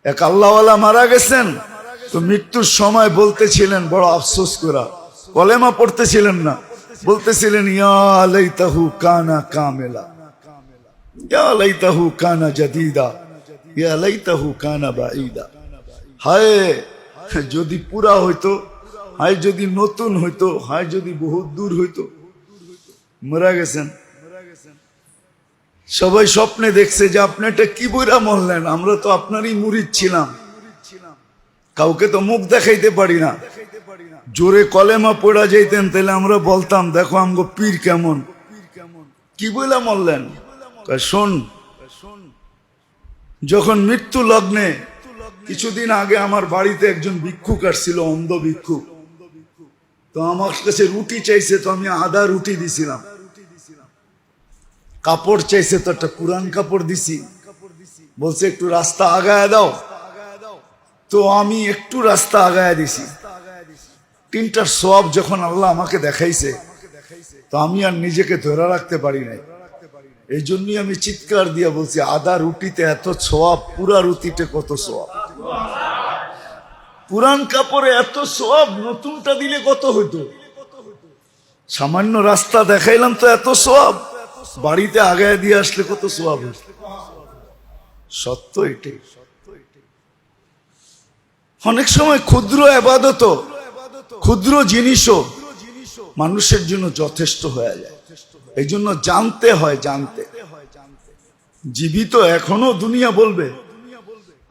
এক আল্লাহওয়ালা মারা গেছেন, তো মৃত্যুর সময় বলতেছিলেন বড় আফসোস করা, কলেমা পড়তেছিলেন না, বলতেছিলেন ইয়া লাইতাহু কানা কামেলা, ইয়া লাইতাহু কানা জাদিদা, ইয়া লাইতাহু কানা বাঈদা। হায় যদি পুরা হইতো, হায় যদি নতুন হইতো, হায় যদি বহুত দূর হইতো। মারা গেছেন, সবাই স্বপ্নে দেখছে যে আপনি এটা কি বইরা মরলেন, আমরা তো আপনারই মুরিদ ছিলাম। কাউকে তো মুখ দেখাইতে পারি না, জোরে কলেমা পড়া যাইতেন তাহলে আমরা বলতাম দেখো আমগো পীর কেমন। কি বইলা মরলেন? শোন, যখন মৃত্যু লগ্নে কিছুদিন আগে আমার বাড়িতে একজন ভিক্ষুক আসছিল, অন্ধ ভিক্ষুক। তো আমার কাছে রুটি চাইছে, তো আমি আধা রুটি দিছিলাম। কাপড় চাইছে, তো একটা পুরান কাপড় দিছি। বলছে একটু রাস্তা আগায় দাও, তো আমি একটু রাস্তা আগায় দিছি। তিনটার সওয়াব যখন আল্লাহ আমাকে দেখাইছে, তো আমি আর নিজেকে ধরে রাখতে পারি নাই। এই জন্যই আমি চিৎকার দিয়া বলছি আধা রুটিতে এত সওয়াব, পুরা রুটিতে কত সওয়াব। পুরান কাপড়ে এত সওয়াব, নতুনটা দিলে কত হইতো। সামান্য রাস্তা দেখাইলাম তো এত সওয়াব, বাড়িতে আগায় দিয়ে আসলে কত সওয়াব হইতো। সত্য এটাই। অনেক সময় ক্ষুদ্র ইবাদত, ক্ষুদ্র জিনিসও মানুষের জন্য যথেষ্ট হয়ে যায়। এই জন্য জানতে হয়, জানতে। জীবিত এখনো দুনিয়া বলবে,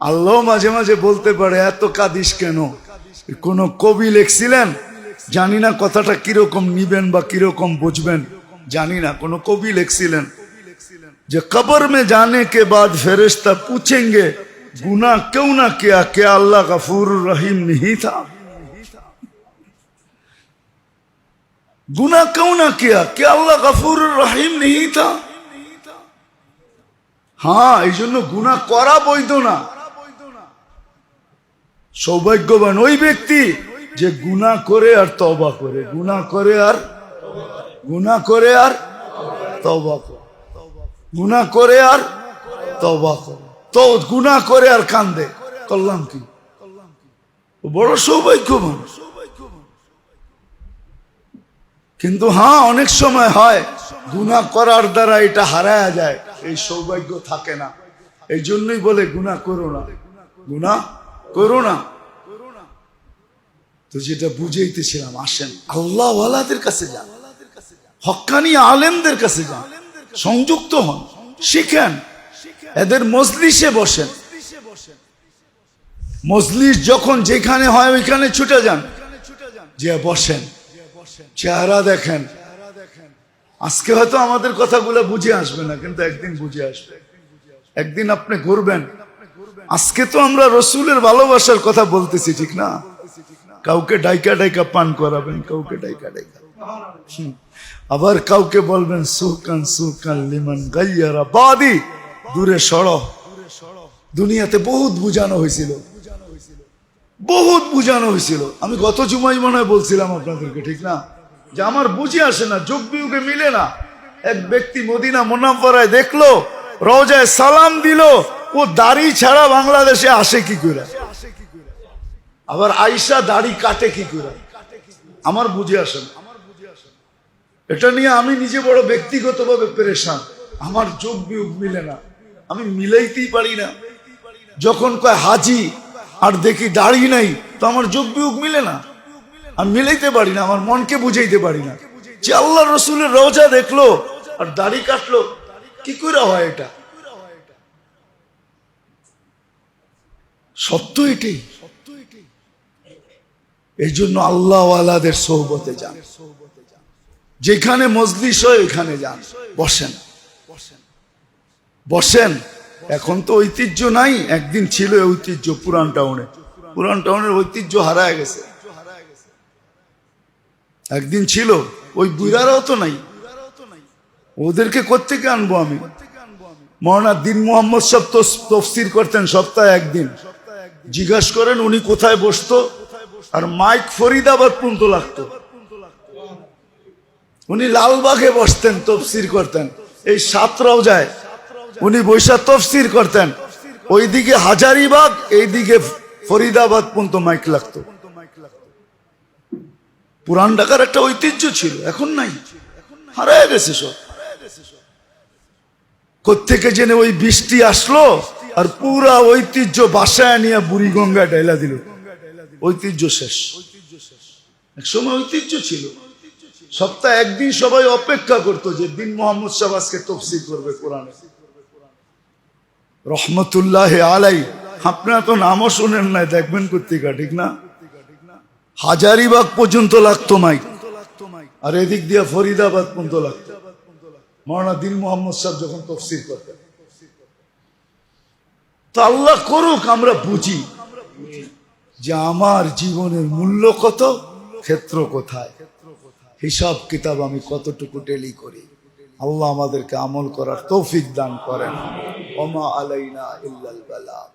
আল্লাহ মাঝে মাঝে বলতে পারে এত কাঁদিস কেন। কোন কবি লিখছিলেন, জানি না কথাটা কিরকম নিবেন বা কিরকম বুঝবেন জানি না। কোন কবি লিখছিলেন যে কবর में जाने के बाद फरिश्ता पूछेंगे गुनाह क्यों ना किया, क्या अल्लाह गफूर रहीम नहीं था। गुनाह क्यों ना किया, क्या अल्लाह गफूर रहीम नहीं था। হ্যাঁ, এই জন্য গুনাহ করা বৈধ না। সৌভাগ্যবান ওই ব্যক্তি যে গুনাহ করে আর তওবা করে, গুনাহ করে আর গুনাহ করে আর তওবা করে, গুনাহ করে আর তওবা করে, তো গুনাহ করে আর কান্দে, করলাম কি, বড় সৌভাগ্যবান। কিন্তু হ্যাঁ, অনেক সময় হয় গুনাহ করার দ্বারা এটা হারায়া যায়, এই সৌভাগ্য থাকে না। এই জন্যই বলে গুনাহ করো না, গুনাহ করো না। তো যেটা বুঝাইতেছিলাম, আসেন আল্লাহ ওয়ালাদের কাছে যান, হক্কানি আলেমদের কাছে যান, সংযুক্ত হন, শিখেন, এদের মজলিসে বসেন। মজলিস যখন যেখানে হয় ওইখানে ছুটে যান, যে বসেন, চেহারা দেখেন। আজকে হয়তো আমাদের কথাগুলো বুঝে আসবে না, কিন্তু একদিন বুঝে আসবে। একদিন আপনি ঘুরবেন। আজকে তো আমরা রসুলের ভালোবাসার কথা বলতেছি, ঠিক না? কাউকে ডাইকা ডাইকা পান করাবেন, কাউকে ডাইকা ডাইকা, আবার কাউকে বলবেন সুকান সুকান লিমান গাইয়ারা বাদি, দূরে সরো। দুনিয়াতে বহুত বুঝানো হয়েছিল, বহুত বুঝানো হয়েছিল। আমি গত জুমাই মনে হয় বলছিলাম আপনাদেরকে, ঠিক না, যে আমার বুঝে আসে না, যোগ বিয়োগে মিলে না। এক ব্যক্তি মদিনা মুনাফফারায় দেখলো, রওজায় সালাম দিল, ও দাড়ি ছাড়া বাংলাদেশে আসে কি করে? আবার আয়েশা দাড়ি কাটে কি করে? আমার বুঝে আসে না। এটা নিয়ে আমি নিজে বড় ব্যক্তিগতভাবে পেরেশান। আমার যোগ বিয়োগ মিলে না, আমি মিলাইতেই পারি না। যখন কয় হাজি আর দেখি দাড়ি নাই, তো আমার যোগ বিয়োগ মিলে না, আমি মিলাইতে পারি না, আমার মনকে বুঝাইতে পারি না যে আল্লাহ রসুলের রওজা দেখলো আর দাড়ি কাটলো, কি করে হয় এটা? সত্য এটাই। এই জন্য আল্লাহ ওয়ালাদের সোহবতে যান, যেখানে মজলিস হয় ওইখানে যান, বসেন বসেন। এখন তো ঐতিহ্য নাই, একদিন ছিল ঐতিহ্য। পুরান টাউনের ঐতিহ্য হারায় গেছে। একদিন ছিল, ওই বুইরারাও তো নাই, ওদেরকে কোত্থেকে আনবো আমি? মৌলানা দিন মোহাম্মদ সাহেব তো তফসির করতেন সপ্তাহে একদিন। জিজ্ঞাসা করেন উনি কোথায় বসতো, আর মাইক ফরিদাবাদ পর্যন্ত লাগতো। উনি লালবাগে বসতেন, তফসির করতেন। এই সাতরাও যায় উনি বৈশা তফসির করতেন। ওইদিকে হাজারিবাগ, এইদিকে ফরিদাবাদ পর্যন্ত মাইক লাগতো। পুরান ঢাকার একটা ঐতিহ্য ছিল, এখন নাই, হারায় গেছে সব। কোত্থেকে জেনে ওই বৃষ্টি আসলো আর পুরা ঐতিহ্য বাসায় নিয়ে বুড়িগঙ্গা ডাইলা দিল, ঐতিহ্য শেষ। একসময় ঐতিহ্য ছিল, সপ্তাহে একদিন সবাই অপেক্ষা করতো যে দিন মোহাম্মদ সাহেব আজকে তাফসীর করবে কোরআনে, রহমতুল্লাহ আলাই। আপনারা তো নামও শুনেন নাই, দেখবেন কোত্থেকা, ঠিক না? হাজারিবাগ পর্যন্ত লাগতো মাইক, আর এদিক দিয়ে ফরিদাবাদ পর্যন্ত লাগতো মাওলানা দিন মোহাম্মদ সাহেব যখন তাফসীর করতেন। তো আল্লাহ করুক আমরা বুঝি যে আমার জীবনের মূল্য কত, ক্ষেত্র কোথায়, হিসাব কিতাব আমি কতটুকু ডেলি করি। আল্লাহ আমাদেরকে আমল করার তৌফিক দান করেন। ওমা আলাইনা ইল্লাল বালাগ।